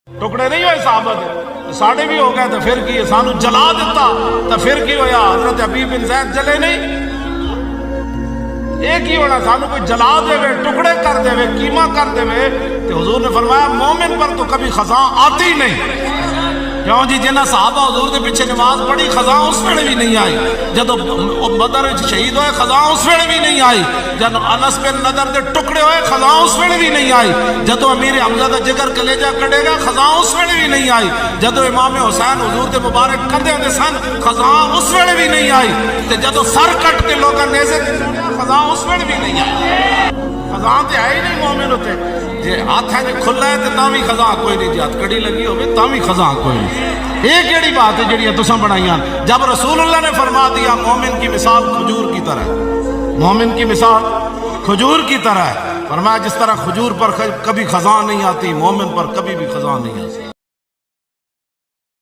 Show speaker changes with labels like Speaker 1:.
Speaker 1: ٹکڑے نہیں ہوئے صحابہ دے ساڑے بھی ہو گئے تو پھر کی سانو جلا دیتا تو پھر کی ہویا حضرت حبیب بن زید جلے نہیں ایک ہی ہونا سانو کوئی جلا دے وے ٹکڑے کر دے وے کیما کر دے وے تو حضور نے فرمایا مومن پر تو کبھی خزاں آتی نہیں کیوں جی جنہ صحابہ حضور دے پیچھے نماز پڑھی خزاں اس ویلے بھی نہیں آئی جدو بدر شہید ہوئے خزاں اس ویلے بھی نہیں آئی جدو انس بن نضر دے ٹکڑے ہوئے خزاں اس ویلے بھی نہیں آئی جدو امیر حمزہ دا جگر کلیجہ کٹے گا خزاں اس ویلے بھی نہیں آئی جدو امام حسین حضور دے مبارک کر دے سن خزاں اس ویلے بھی نہیں آئی تے جدو سر کٹ کے لوگاں نیزے خزاں اس ویلے بھی نہیں آئی خزاں تے ہے ہی نہیں مومن ہوتے جی ہاتھ ہے کھلا ہے تو تاوی خزاں کوئی نہیں جی ہاتھ کڑی لگی ہوئے تاوی خزاں کوئی نہیں ایک ایڑی بات ہے جڑی تساں بنائیاں جب رسول اللہ نے فرما دیا مومن کی مثال کھجور کی طرح مومن کی مثال کھجور کی طرح ہے فرمایا جس طرح کھجور پر کبھی خزاں نہیں آتی مومن پر کبھی بھی خزاں نہیں آتی